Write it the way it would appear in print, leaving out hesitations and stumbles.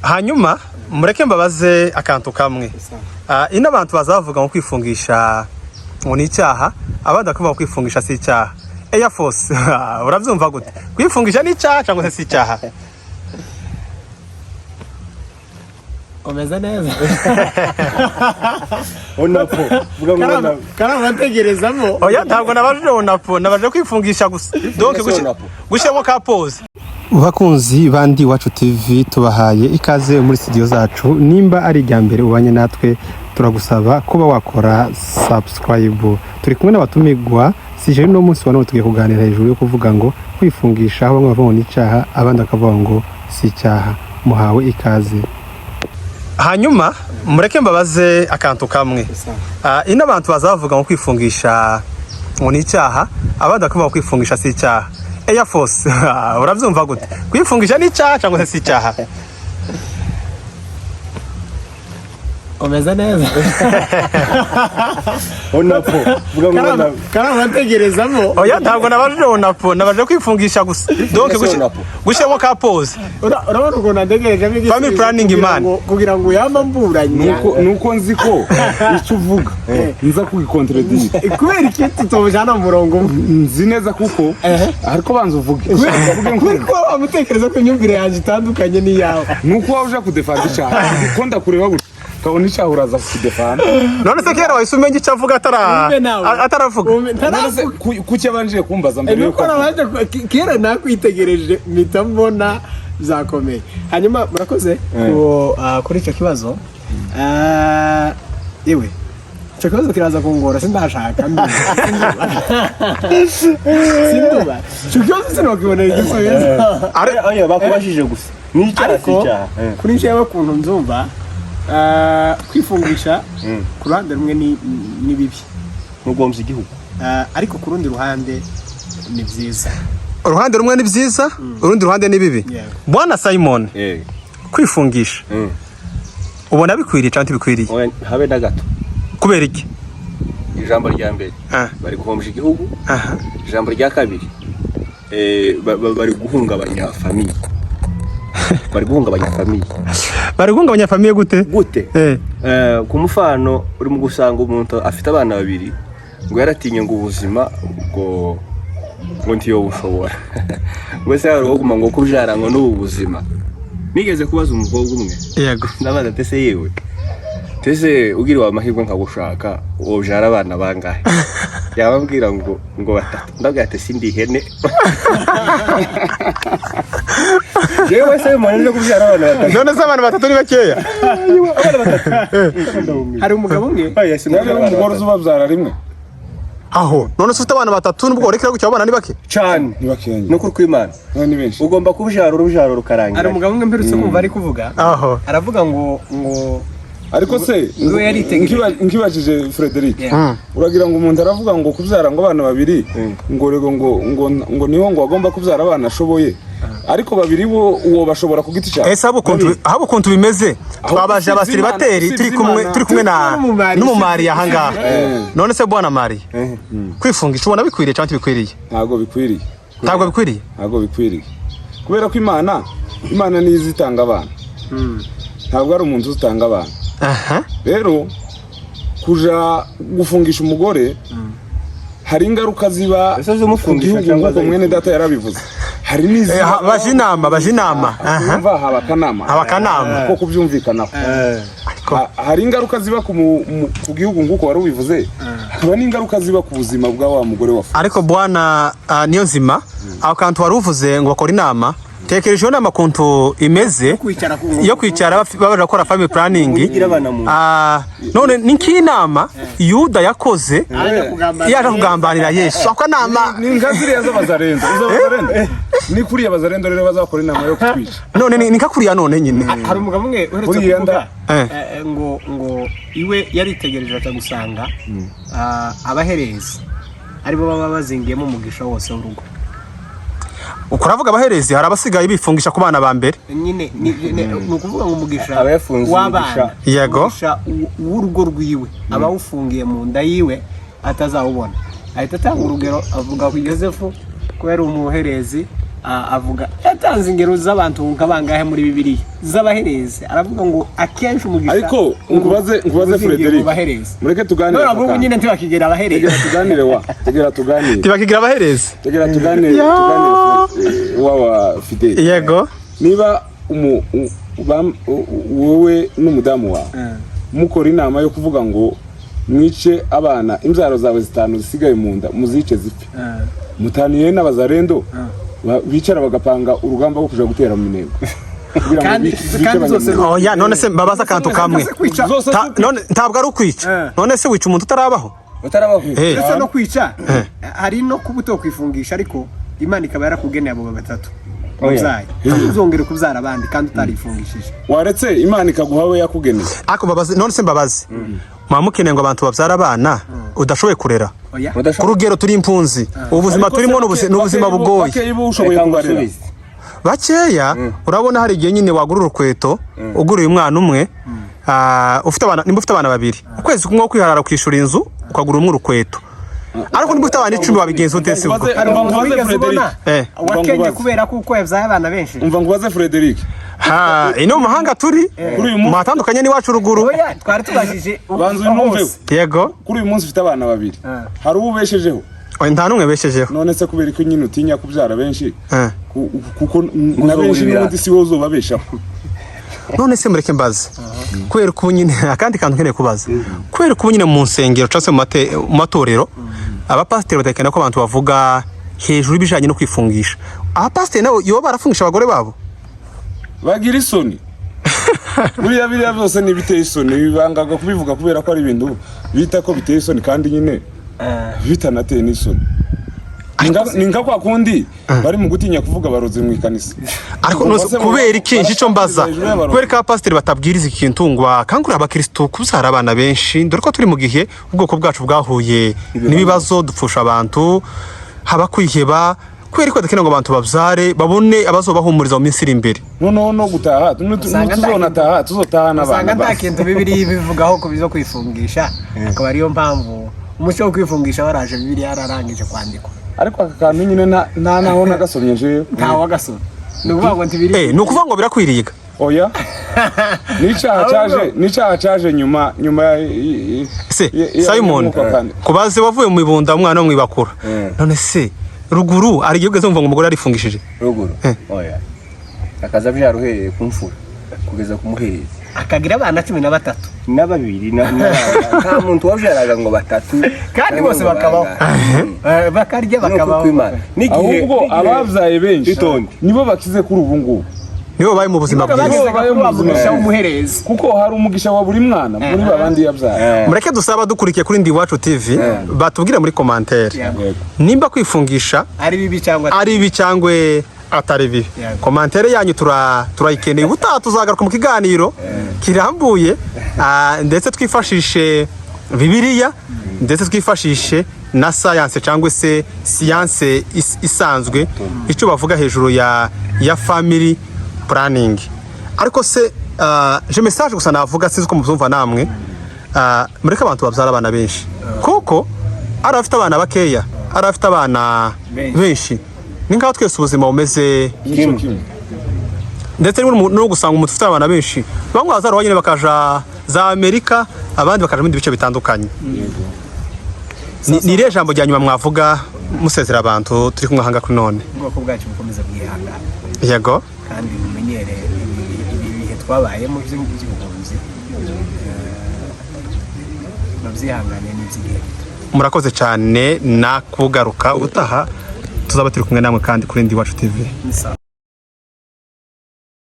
hanyuma mureke mbabaze akantu kamwe ino abantu bazavuga ngo kwifungisha ngo ni icyaha abandi akavuga kwifungisha si icyaha Air Force urabyumva gute kwifungisha ni icyaha cyangwa se si icyaha Omeza neza onapo kana bategerezamo oya ntabwo nabajije onapo nabaje kwifungisha gusa donc gushyamo ka pause bakunzi bandi Iwacu TV tubahaye ikaze muri studio zacu nimba ari ijya mbere ubanye natwe turagusaba kuba wakora subscribe turi kumwe n'abatumigwa sije no munsi wa none tugiye kuganira hejuru yo kuvuga ngo kwifungisha aho bamwe bavuga ni icyaha abandi akavuga ngo si icyaha muhawe ikaze hanyuma mureke mbabaze akantu kamwe ino abantu bazavuga ngo kwifungisha ngo ni icyaha abandi akavuga kwifungisha si icyaha Air Force urabyumva gute kwifungisha ni icyaha cyangwa se si icyaha Omeza neza onapo kana bategerezamo oya ntabwo nabajije onapo nabaje kwifungisha gusa donc gushyamo ka pause urabona uko nategereje family planning man kugira ngo yamba mburanye nuko nzi ko icyo uvuga nza kugicontredire kubera iki tutobujana mu murongo nzi neza kuko ariko banza uvuge kuko amutekereza ko imyumvire yanjye itandukanye n'iyawe nuko waje kudefanda icyaha kuko ndakureba gutya kabone icyaha uraza kudefanda none se kera wahise umenya icyo avuga ataravuga kuki abanjije kumbaza mbere yuko kera nakwitegereje mpita mbona byakomeye hanyuma murakoze kuri icyo kibazo yewe icyo kibazo kiraza kungora sindashaka sinduba icyo kibazo sinokibonera igisubizo oya bakubashije gusa ni icyaha si icyaha kuri njyewe ukuntu nzumva kwifungisha ku ruhande rumwe ni bibi mugombye igihugu ariko ku rundi ruhande ni byiza uruhande rumwe ni byiza urundi ruhande ni bibi bwana Simon kwifungisha ubona bikwiriye cyangwa ntibikwiriye habe na gato kubera iki ijambo rya mbere bari guhombya igihugu ijambo rya kabiri bari guhungabanya famiye bari guhungabanya famiye gute ku mufano uri mu gusanga umuntu afite abana babiri ngo yaratinye ngo ubuzima ngo ntiyo bushobora ngo se yari oguma ngo kubyara ngo n'ubu buzima nigeze kubaza umukobwa umwe yego ndabaza tese yewe tese ugiriwe amahirwe nkagushaka wobyara abana bangahe yababwira ngo batatu ndabwira ati sindi ihene yewe se mwanije kubyara abana batatu none se abana batatu ni bakeya hari umugabo umwe yasinari umugore uzababyara rimwe aho none se ufite abana batatu nubwo urekera gutya abana ni bake cyane ni bakeya no kuri kw'Imana ni benshi ugomba kubyara urubyaro rukarangira hari umugabo umwe mperutse kumva ari kuvuga aho aravuga ngo ariko se nkibajije Frederic uragira ngo umuntu aravuga ngo kubyara ngo abana babiri ngo rego ngo niho ngo agomba kubyara abana ashoboye ariko babiri uwo bashobora kugiti cyane ese abo kuntu bimeze twabaje abasiribateri turi kumwe na n'umumari yahangaha none se bwana Mari kwifungisha ubona bikwiriye cyangwa bikwiriye ntabwo bikwiriye kubera ko Imana niyo izitanga abana ntabwo ari umuntu uzitanga abana rero kuja gufungisha umugore hari ingaruka ziba ku gihugu nk'uko mwene data yarabivuze hari n'iziba bajinama haba akanama ko kubyumvikanaho hari ingaruka ziba ku gihugu nk'uko wari ubivuze hakaba n'ingaruka ziba ku buzima bwa wa mugore wafu ariko bwana niyo nzima aho kantu wari uvuze ngo bakora inama tekerejeho nama kuntu imeze yo kwicara babaje gukora family planning none n'inama Yuda yakoze yaje kugambanira Yesu akanama ni ngaziriya z'abazarendo ni kuriya bazarendo rero bazakora inama yo kutwica none ni nkakuriya none nyine hari umugabo umwe uherutse kuvuga ngo iwe yaritegereje atagusanga abaherezi aribo baba bazingiyemo umugisha wose w'urugo ukuravuga abaherezi hari abasigaye bifungisha ku bana ba mbere nyine ni ukuvuga ngo umugisha w'abana yego w'urugo rwiwe abawufungiye mu nda yiwe atazawubona ahita atanga urugero avuga ku Yosefu ko yari umuherezi avuga yatanze ingero z'abantu nk'abangahe muri Bibiliya z'abaherezi aravuga ngo akenshi umugisha ariko nkubaze Frederic mureke tuganire no abo nyine ntibakigera abaherezi tegera tuganire tibakigira abaherezi wawa Fidel yego niba wowe n'umudamu wawe mukora inama yo kuvuga ngo mwice abana imbyaro zawe 5 zisigaye mu nda muzice zipfe mutaniye n'abazarendo bicara bagapanga urugamba rwo kuja gutera mu ntego kandi zose oya none se mbabaza akantu kamwe none ntabwo ari ukwica none se wica umuntu utarabaho ese no kwica hari no kubuto kwifungisha ariko Imana ikaba yarakugeneye abo batatu uzaye uzongera kubyara abandi kandi utarifungishije waretse Imana ikaguha we yakugeneye ako babaze none se mbabaze mwamukeneye ngo abantu babyara abana udashoboye kurera ku rugero turi impunzi ubuzima turimo n'ubuzima bugoye bakeya urabona hari igihe nyine wagura urukweto ugura uyu mwana umwe ufite abana babiri ukwezi kumwe kwiharara kwishura inzu ukagura umwe urukweto ariko niba ufite abana 10 wabigenza utese ubwo wakenya kubera kuko yabyaye abana benshi umva ngubaze Frederic ino mu mahanga turi matandukanye n'iwacu ruguru oya twari tubashije banzu numve yego kuri uyu munsi ufite abana babiri hari ubeshejeho nta numwe beshejeho none se kubera ko nyine utinya kubyara benshi kuko na benshi n'undi si wozo babeshaho none se mureke mbaze kubera ko nyine akandi kantu nkeneye kubaza kubera ko nyine mu nsengero cyangwa mu matorero abapasiteri batekana ko abantu bavuga hejuru y'ibijanye no kwifungisha abapasiteri nabo yo barafungisha abagore babo bagira isoni buriya byose ni biteye isoni bibangaga kubivuga kubera ko ari ibintu bita ko biteye isoni kandi nyine bitanateye n'isoni ninga kwa kundi bari mu gutinya kuvuga baroze mu ikanisa ariko kubera ikinshi cyo mbaza kubera ko abapasiteri batabwiriza ikintu ngo bakangurira abakristo kubyara abana benshi dore ko turi mu gihe ubwoko bwacu bwahuye n'ibibazo dupfusha abantu haba kwiheba kubera ko dakeneye ngo abantu babyare babone abazobahumuriza mu minsi iri imbere no gutaha tuzotaha n'abana usanga nta kintu Bibiliya bivugaho ku bizo kwifungisha akaba ariyo mpamvu umuco wo kwifungisha waraje Bibiliya yararangije kwandikwa ariko aka kantu nyine nta naho nagasomye je nta wagasoma ni ukuvuga ngo ntibiri ni ukuvuga ngo birakwiriga oya n'icyaha cyaje nyuma se Simon kubaze wavuye mu ibunda umwana wo mwibakura none se ruguru ari igihugu zumva ngo umugore arifungishije ruguru oya akaza byaruhereye kumfura kugeza kumuhereza akagira abana 13 n'ababiri nta muntu wabyaraga ngo 3 kandi bose bakabaho bakarya bakabaho ahubwo abavyaye benshi nibo bakize kuri ubu ngubu nibo baye mu buzima bwiza umuhereza kuko hari umugisha wa buri mwana muri babandi yabyaye mureke dusaba dukurikiye kuri Ndi Iwacu TV batubwire muri commentaire nimba kwifungisha ari bibi cyangwa atari bibi commentaire yanyu turayikeneye ubutaha tuzagaruka mu kiganiro kirambuye ndetse twifashishe Bibiliya ndetse twifashishe na science cyangwa se science isanzwe icyo bavuga hejuru ya family planning ariko se je message gusa navuga sinzi ko muzumva namwe mureka abantu babyara abana benshi kuko ari afite abana bakeya ari afite abana benshi ningaho twese ubuzima bumeze ndetse no gusanga umuntu ufite abana benshi bamwe bazara wanyine bakaja za Amerika abandi bakaja mu bice bitandukanye ni ire jambo rya nyuma mwavuga musezera abantu turi kumwe hanga kuri none ubwoko bwacu bukomeza bwihangana yego kandi mumenyere ibihe twabayemo by'ubuhunzi babyihangane n'igihe murakoze cyane nakugaruka utaha tuzaba turi kumwe namwe kandi kuri Ndi Iwacu TV.